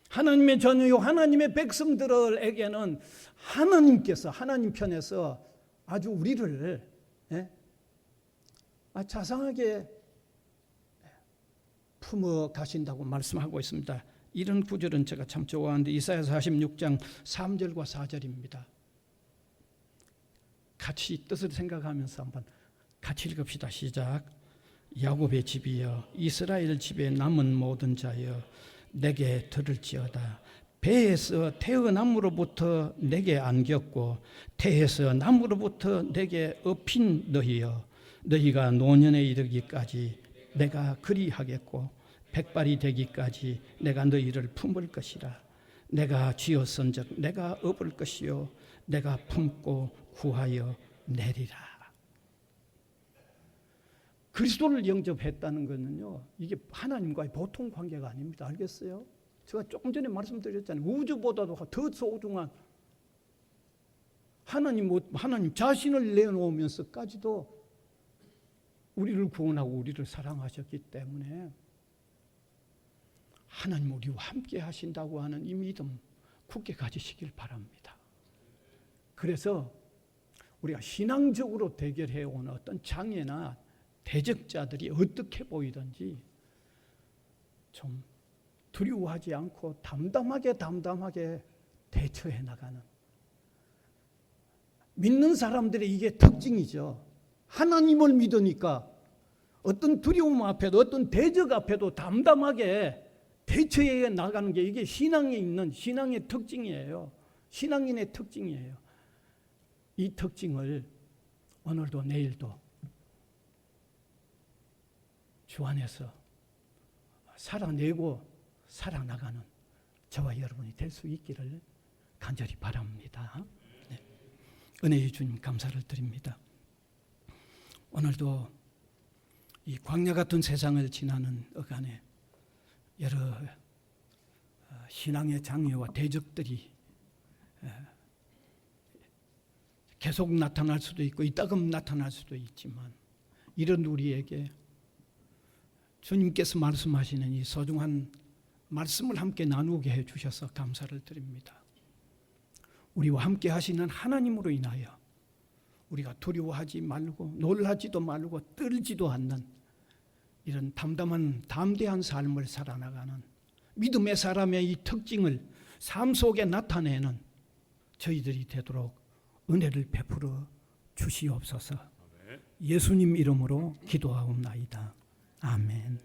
Speaker 1: 하나님의 자녀요 하나님의 백성들에게는 하나님께서 하나님 편에서 아주 우리를 자상하게 품어 가신다고 말씀하고 있습니다. 이런 구절은 제가 참 좋아하는데 이사야서 46장 3절과 4절입니다. 같이 뜻을 생각하면서 한번 같이 읽읍시다. 시작. 야곱의 집이여 이스라엘 집에 남은 모든 자여 내게 들을지어다. 배에서 태어남으로부터 내게 안겼고 태에서 남으로부터 내게 업힌 너희여 너희가 노년에 이르기까지 내가 그리하겠고 백발이 되기까지 내가 너희를 품을 것이라. 내가 쥐었은즉 내가 업을 것이요 내가 품고 구하여 내리라. 그리스도를 영접했다는 것은요 이게 하나님과의 보통 관계가 아닙니다. 알겠어요? 제가 조금 전에 말씀드렸잖아요. 우주보다도 더 소중한 하나님 자신을 내놓으면서까지도 우리를 구원하고 우리를 사랑하셨기 때문에 하나님 우리와 함께 하신다고 하는 이 믿음 굳게 가지시길 바랍니다. 그래서 우리가 신앙적으로 대결해온 어떤 장애나 대적자들이 어떻게 보이든지 좀 두려워하지 않고 담담하게 대처해 나가는 믿는 사람들의 이게 특징이죠. 하나님을 믿으니까 어떤 두려움 앞에도 어떤 대적 앞에도 담담하게 대처해 나가는 게 이게 신앙에 있는 신앙의 특징이에요. 신앙인의 특징이에요. 이 특징을 오늘도 내일도 주 안에서 살아내고 살아나가는 저와 여러분이 될 수 있기를 간절히 바랍니다. 네. 은혜의 주님 감사를 드립니다. 오늘도 이 광야 같은 세상을 지나는 어간에 여러 신앙의 장애와 대적들이 계속 나타날 수도 있고 이따금 나타날 수도 있지만 이런 우리에게 주님께서 말씀하시는 이 소중한 말씀을 함께 나누게 해주셔서 감사를 드립니다. 우리와 함께 하시는 하나님으로 인하여 우리가 두려워하지 말고 놀라지도 말고 떨지도 않는 이런 담대한 삶을 살아나가는 믿음의 사람의 이 특징을 삶 속에 나타내는 저희들이 되도록 은혜를 베풀어 주시옵소서. 예수님 이름으로 기도하옵나이다. 아멘.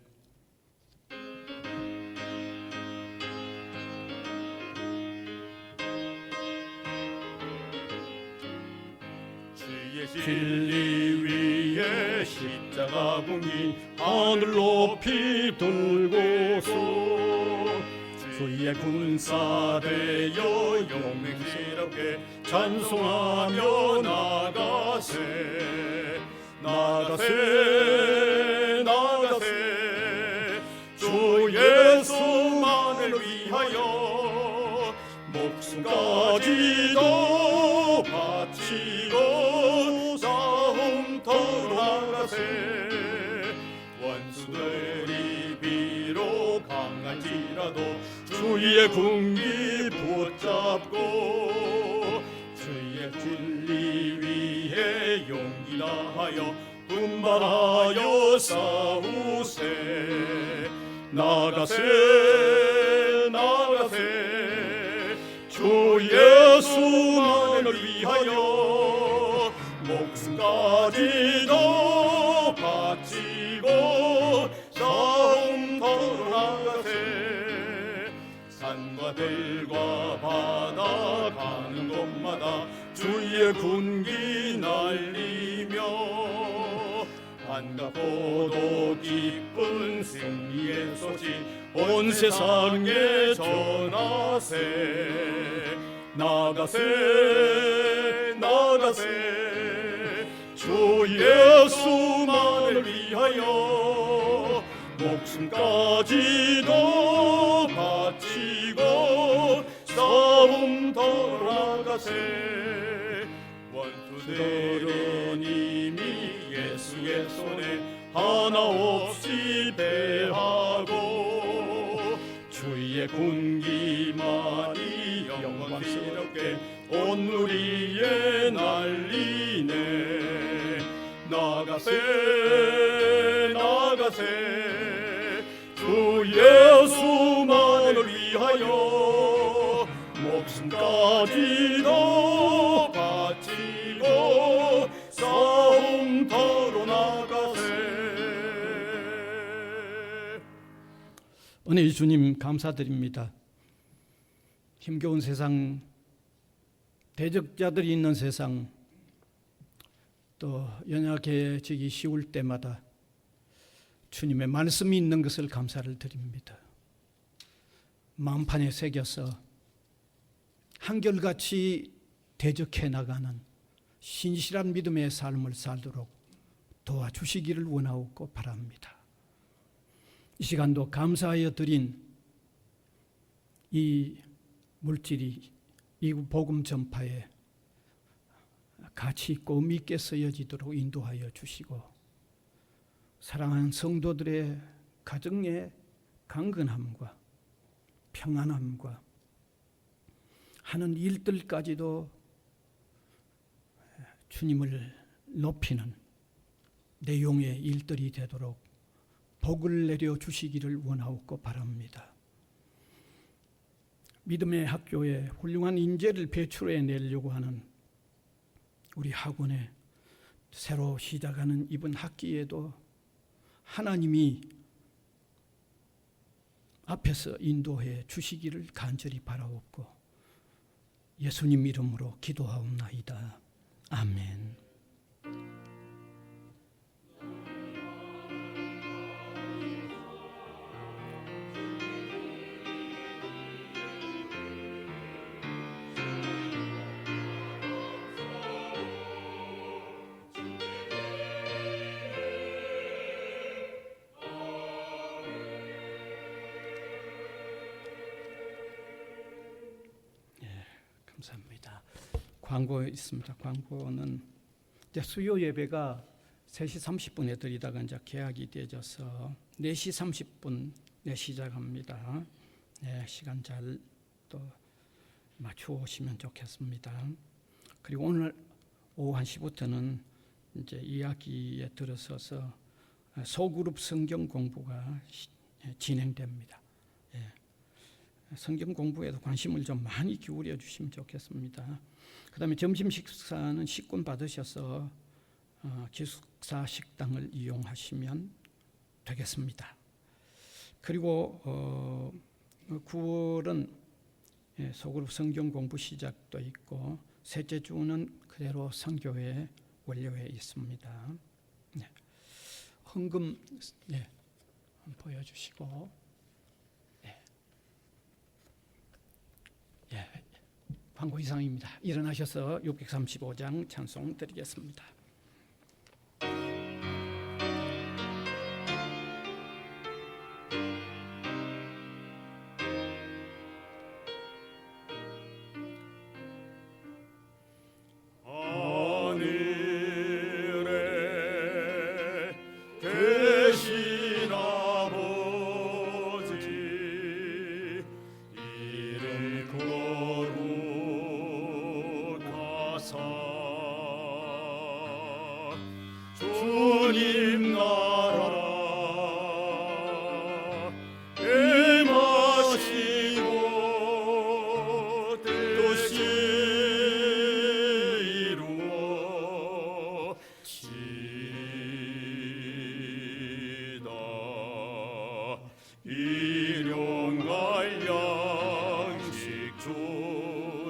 Speaker 2: 주의 진리 위에 십자가 분기 하늘 높이 들고서 주의 군사 되어 용맹스럽게 찬송하며 나가세 나가세 나가세 주 예수만을 위하여 목숨까지도 바치고 싸움터로 나가세 원수들이 비록 강할지라도 주의 군기 붙잡고 주의 진리 위에 용기 다하여 분발하여 싸우세 나가세 나가세 주 예수만을 위하여 목숨까지도 바치고 싸움터로 나가세 산과 들과 바다 가는 곳마다 주의 군기 날리며 반갑고도 기쁜 승리의 소식 온 세상에 전하세 나가세 나가세 주 예수만을 위하여 목숨까지도 바치고 싸움터로 나가세 원수들은 이미 예수의 손에 하나 없이 패하고 주의 군기만이 영광스럽게 온 누리에 날리네 나가세 나가세 주 예수만을 위하여 목숨까지도 바치고 싸움터로 나가세.
Speaker 1: 은혜의 주님 감사드립니다. 힘겨운 세상, 대적자들이 있는 세상, 또 연약해지기 쉬울 때마다 주님의 말씀이 있는 것을 감사를 드립니다. 마음판에 새겨서 한결같이 대적해 나가는 신실한 믿음의 삶을 살도록 도와주시기를 원하옵고 바랍니다. 이 시간도 감사하여 드린 이 물질이 이 복음 전파에 가치 있고 의미 있게 쓰여지도록 인도하여 주시고 사랑하는 성도들의 가정의 강건함과 평안함과 하는 일들까지도 주님을 높이는 내용의 일들이 되도록 복을 내려 주시기를 원하옵고 바랍니다. 믿음의 학교에 훌륭한 인재를 배출해 내려고 하는 우리 학원에 새로 시작하는 이번 학기에도 하나님이 앞에서 인도해 주시기를 간절히 바라옵고 예수님 이름으로 기도하옵나이다. 아멘. 감사합니다. 광고 있습니다. 광고는 이제 수요 예배가 3시 30분에 드리다가 이제 개학이 되어져서 4시 30분에 시작합니다. 네, 시간 잘 또 맞추어 오시면 좋겠습니다. 그리고 오늘 오후 1시부터는 이제 2학기에 들어서서 소그룹 성경 공부가 진행됩니다. 성경 공부에도 관심을 좀 많이 기울여 주시면 좋겠습니다. 그 다음에 점심 식사는 식권 받으셔서 기숙사 식당을 이용하시면 되겠습니다. 그리고 9월은 소그룹 성경 공부 시작도 있고 셋째 주는 그대로 선교회 완료해 있습니다. 네. 헌금 네. 보여주시고 네. 예. 광고 이상입니다. 일어나셔서 635장 찬송 드리겠습니다.
Speaker 2: 하늘에 계신 아버지 이름 거룩하사 주님 나라 임하시고 뜻이 일용할 양식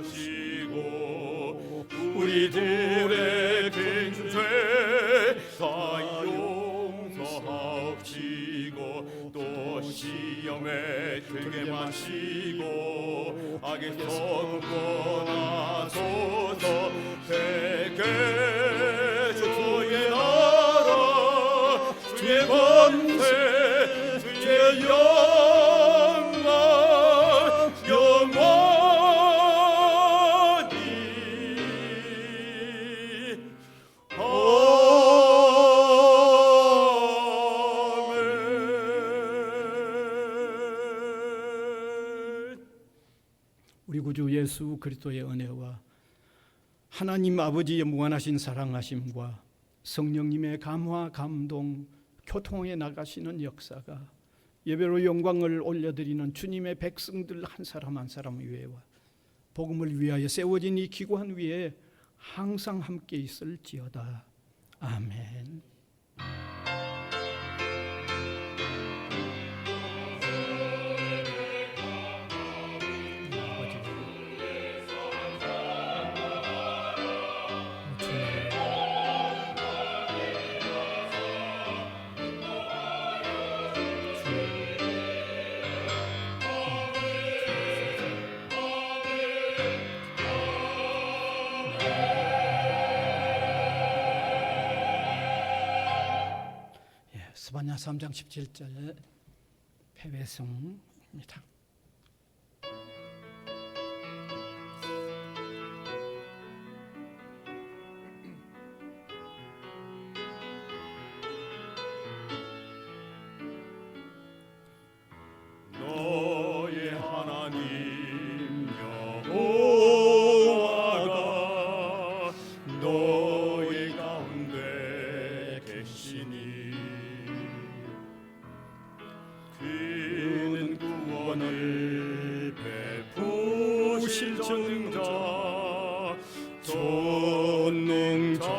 Speaker 2: 주시고 우리들의 빈죄 다 용서하시고 또 시험에 들게 마시고 악에서 구원하소서 되게 주의 나라 주의 권세 주의 영광 영원히 아멘.
Speaker 1: 우리 구주 예수 그리스도의 은혜와 하나님 아버지의 무한하신 사랑하심과 성령님의 감화 감동 교통해 나가시는 역사가 예배로 영광을 올려드리는 주님의 백성들 한 사람 한 사람 위에와 복음을 위하여 세워진 이 기구한 위에 항상 함께 있을지어다. 아멘. 스바냐 3장 17절 패배성입니다.
Speaker 2: 너의 하나님 여호와가 너의 가운데 계시니 그는 구원을 베푸실 전능자 전능자시라.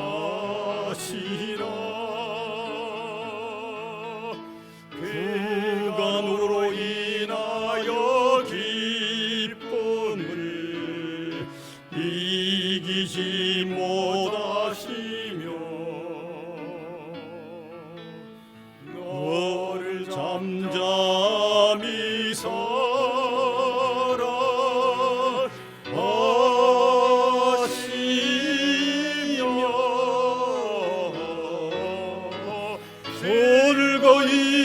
Speaker 2: 그가 너로 인하여 기쁨을 이기지 못하시며 너를 잠잠히 살아 하시며 손을 거이